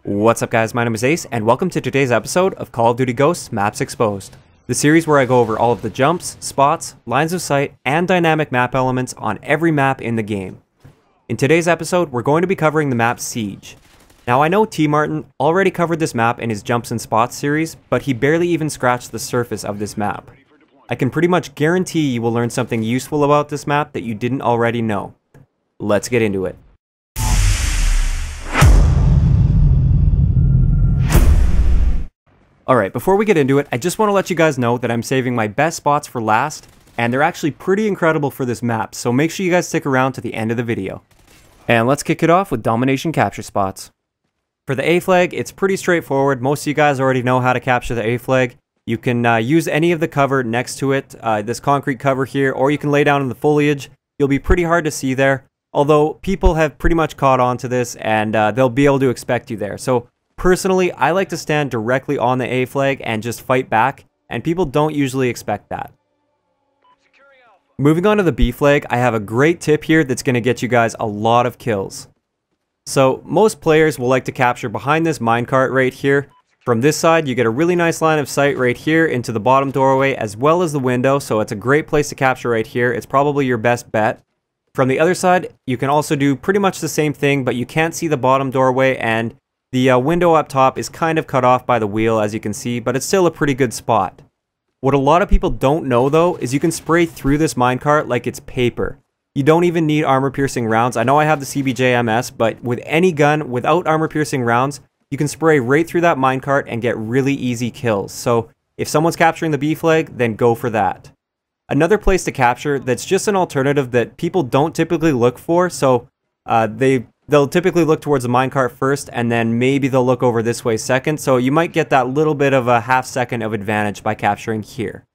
What's up guys, my name is Ace, and welcome to today's episode of Call of Duty Ghosts Maps Exposed. The series where I go over all of the jumps, spots, lines of sight, and dynamic map elements on every map in the game. In today's episode, we're going to be covering the map Siege. Now I know T. Martin already covered this map in his Jumps and Spots series, but he barely even scratched the surface of this map. I can pretty much guarantee you will learn something useful about this map that you didn't already know. Let's get into it. Alright, before we get into it, I just want to let you guys know that I'm saving my best spots for last, and they're actually pretty incredible for this map, so make sure you guys stick around to the end of the video. And let's kick it off with domination capture spots. For the A flag, it's pretty straightforward. Most of you guys already know how to capture the A flag. You can use any of the cover next to it, this concrete cover here, or you can lay down in the foliage. You'll be pretty hard to see there, although people have pretty much caught on to this, and they'll be able to expect you there. So personally, I like to stand directly on the A flag and just fight back, and people don't usually expect that. Moving on to the B flag, I have a great tip here that's going to get you guys a lot of kills. So most players will like to capture behind this minecart right here. From this side, you get a really nice line of sight right here into the bottom doorway as well as the window, so it's a great place to capture right here. It's probably your best bet. From the other side, you can also do pretty much the same thing, but you can't see the bottom doorway, and the window up top is kind of cut off by the wheel, as you can see, but it's still a pretty good spot. What a lot of people don't know, though, is you can spray through this minecart like it's paper. You don't even need armor-piercing rounds. I know I have the CBJ-MS, but with any gun, without armor-piercing rounds, you can spray right through that minecart and get really easy kills. So if someone's capturing the B flag, then go for that. Another place to capture that's just an alternative that people don't typically look for, so they'll typically look towards the minecart first, and then maybe they'll look over this way second, so you might get that little bit of a half second of advantage by capturing here.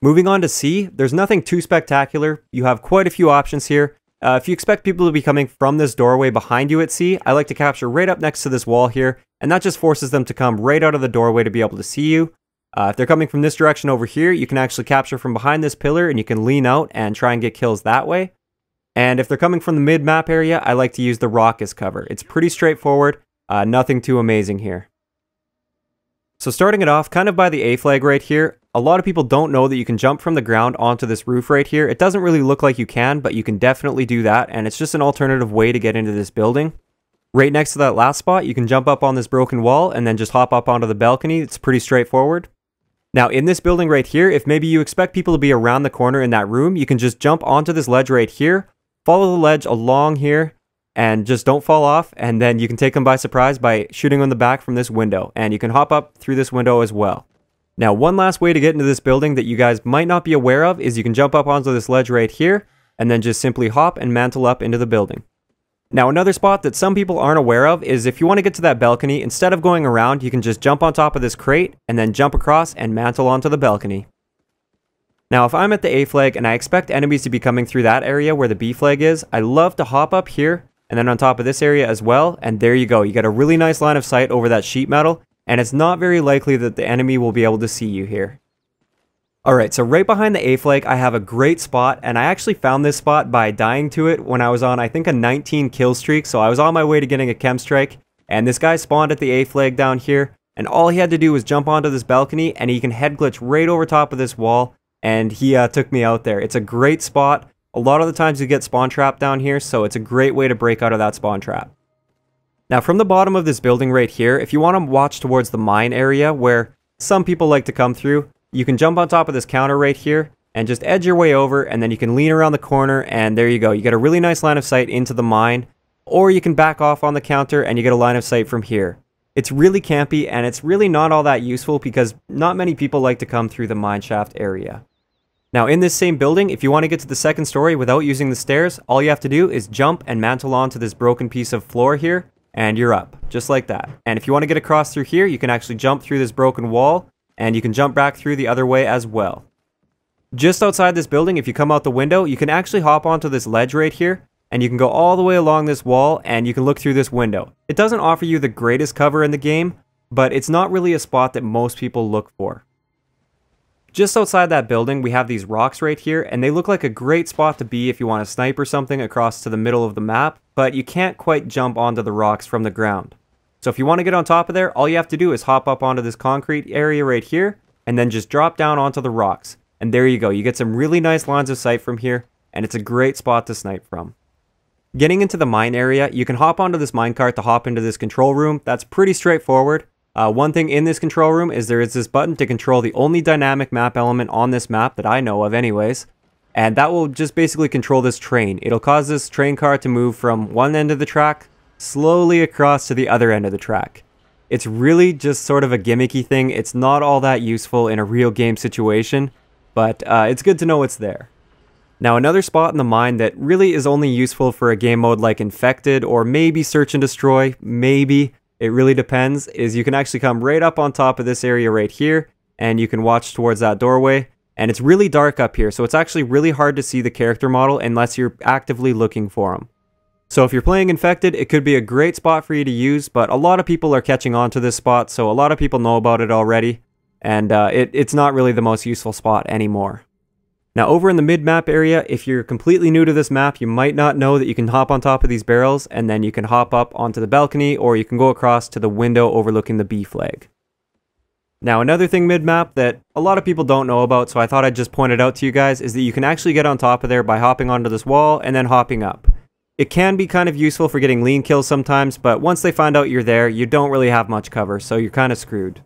Moving on to C, there's nothing too spectacular. You have quite a few options here. If you expect people to be coming from this doorway behind you at C, I like to capture right up next to this wall here, and that just forces them to come right out of the doorway to be able to see you. If they're coming from this direction over here, you can actually capture from behind this pillar, and you can lean out and try and get kills that way. And if they're coming from the mid-map area, I like to use the rock as cover. It's pretty straightforward, nothing too amazing here. So starting it off kind of by the A flag right here, a lot of people don't know that you can jump from the ground onto this roof right here. It doesn't really look like you can, but you can definitely do that, and it's just an alternative way to get into this building. Right next to that last spot, you can jump up on this broken wall and then just hop up onto the balcony. It's pretty straightforward. Now in this building right here, if maybe you expect people to be around the corner in that room, you can just jump onto this ledge right here, follow the ledge along here, and just don't fall off, and then you can take them by surprise by shooting on the back from this window, and you can hop up through this window as well. Now one last way to get into this building that you guys might not be aware of is you can jump up onto this ledge right here, and then just simply hop and mantle up into the building. Now another spot that some people aren't aware of is if you want to get to that balcony, instead of going around, you can just jump on top of this crate, and then jump across and mantle onto the balcony. Now if I'm at the A flag and I expect enemies to be coming through that area where the B flag is, I love to hop up here and then on top of this area as well, and there you go. You get a really nice line of sight over that sheet metal, and it's not very likely that the enemy will be able to see you here. Alright, so right behind the A flag I have a great spot, and I actually found this spot by dying to it when I was on I think a 19 kill streak, so I was on my way to getting a chem strike, and this guy spawned at the A flag down here, and all he had to do was jump onto this balcony, and he can head glitch right over top of this wall, and he took me out there. It's a great spot. A lot of the times you get spawn trapped down here, so it's a great way to break out of that spawn trap. Now from the bottom of this building right here, if you want to watch towards the mine area where some people like to come through, you can jump on top of this counter right here and just edge your way over, and then you can lean around the corner, and there you go. You get a really nice line of sight into the mine, or you can back off on the counter and you get a line of sight from here. It's really campy, and it's really not all that useful because not many people like to come through the mine shaft area. Now in this same building, if you want to get to the second story without using the stairs, all you have to do is jump and mantle onto this broken piece of floor here, and you're up, just like that. And if you want to get across through here, you can actually jump through this broken wall, and you can jump back through the other way as well. Just outside this building, if you come out the window, you can actually hop onto this ledge right here, and you can go all the way along this wall, and you can look through this window. It doesn't offer you the greatest cover in the game, but it's not really a spot that most people look for. Just outside that building, we have these rocks right here, and they look like a great spot to be if you want to snipe or something across to the middle of the map, but you can't quite jump onto the rocks from the ground. So if you want to get on top of there, all you have to do is hop up onto this concrete area right here, and then just drop down onto the rocks. And there you go, you get some really nice lines of sight from here, and it's a great spot to snipe from. Getting into the mine area, you can hop onto this minecart to hop into this control room. That's pretty straightforward. One thing in this control room is there is this button to control the only dynamic map element on this map that I know of anyways. And that will just basically control this train. It'll cause this train car to move from one end of the track slowly across to the other end of the track. It's really just sort of a gimmicky thing. It's not all that useful in a real game situation, but it's good to know it's there. Now another spot in the mine that really is only useful for a game mode like Infected or maybe Search and Destroy, maybe, it really depends, is you can actually come right up on top of this area right here and you can watch towards that doorway. And it's really dark up here, so it's actually really hard to see the character model unless you're actively looking for them. So if you're playing Infected, it could be a great spot for you to use, but a lot of people are catching on to this spot, so a lot of people know about it already, and it's not really the most useful spot anymore. Now over in the mid-map area, if you're completely new to this map, you might not know that you can hop on top of these barrels, and then you can hop up onto the balcony, or you can go across to the window overlooking the B flag. Now another thing mid-map that a lot of people don't know about, so I thought I'd just point it out to you guys, is that you can actually get on top of there by hopping onto this wall and then hopping up. It can be kind of useful for getting lean kills sometimes, but once they find out you're there, you don't really have much cover, so you're kind of screwed.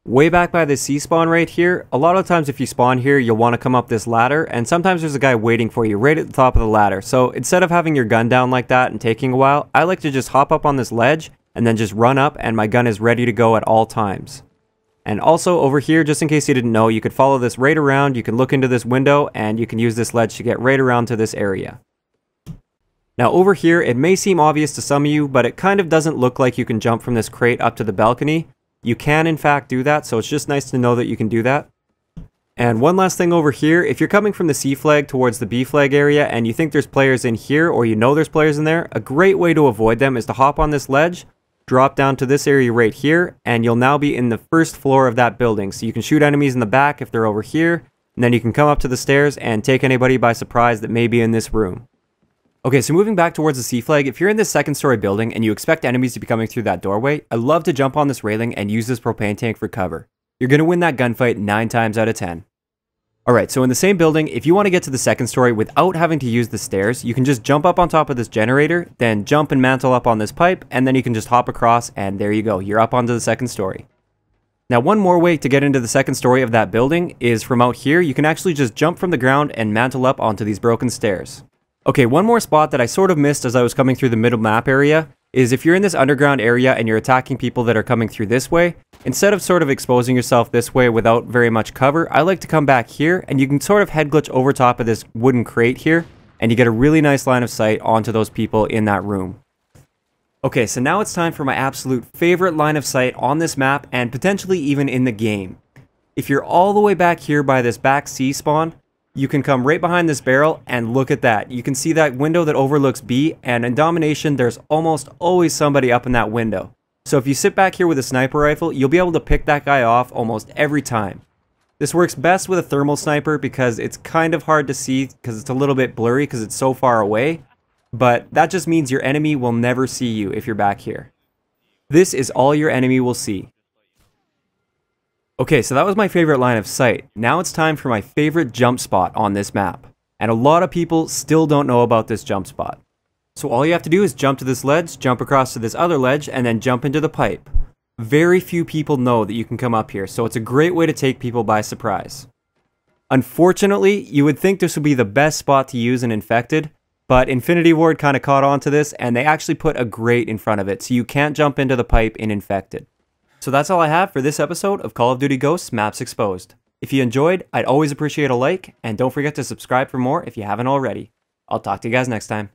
Way back by the C spawn right here, a lot of times if you spawn here, you'll want to come up this ladder, and sometimes there's a guy waiting for you right at the top of the ladder. So instead of having your gun down like that and taking a while, I like to just hop up on this ledge and then just run up, and my gun is ready to go at all times. And also over here, just in case you didn't know, you could follow this right around, you can look into this window, and you can use this ledge to get right around to this area. Now over here, it may seem obvious to some of you, but it kind of doesn't look like you can jump from this crate up to the balcony. You can in fact do that, so it's just nice to know that you can do that. And one last thing over here, if you're coming from the C flag towards the B flag area and you think there's players in here, or you know there's players in there, a great way to avoid them is to hop on this ledge, drop down to this area right here, and you'll now be in the first floor of that building. So you can shoot enemies in the back if they're over here, and then you can come up to the stairs and take anybody by surprise that may be in this room. Okay, so moving back towards the C flag, if you're in this second story building and you expect enemies to be coming through that doorway, I love to jump on this railing and use this propane tank for cover. You're going to win that gunfight 9 times out of 10. Alright, so in the same building, if you want to get to the second story without having to use the stairs, you can just jump up on top of this generator, then jump and mantle up on this pipe, and then you can just hop across, and there you go, you're up onto the second story. Now one more way to get into the second story of that building is from out here. You can actually just jump from the ground and mantle up onto these broken stairs. Okay, one more spot that I sort of missed as I was coming through the middle map area is if you're in this underground area and you're attacking people that are coming through this way, instead of sort of exposing yourself this way without very much cover, I like to come back here and you can sort of head glitch over top of this wooden crate here and you get a really nice line of sight onto those people in that room. Okay, so now it's time for my absolute favorite line of sight on this map and potentially even in the game. If you're all the way back here by this back C spawn, you can come right behind this barrel and look at that. You can see that window that overlooks B, and in domination there's almost always somebody up in that window. So if you sit back here with a sniper rifle, you'll be able to pick that guy off almost every time. This works best with a thermal sniper because it's kind of hard to see because it's a little bit blurry because it's so far away, but that just means your enemy will never see you if you're back here. This is all your enemy will see. Okay, so that was my favorite line of sight. Now it's time for my favorite jump spot on this map. And a lot of people still don't know about this jump spot. So all you have to do is jump to this ledge, jump across to this other ledge, and then jump into the pipe. Very few people know that you can come up here, so it's a great way to take people by surprise. Unfortunately, you would think this would be the best spot to use in Infected, but Infinity Ward kind of caught on to this, and they actually put a grate in front of it, so you can't jump into the pipe in Infected. So that's all I have for this episode of Call of Duty Ghosts Maps Exposed. If you enjoyed, I'd always appreciate a like, and don't forget to subscribe for more if you haven't already. I'll talk to you guys next time.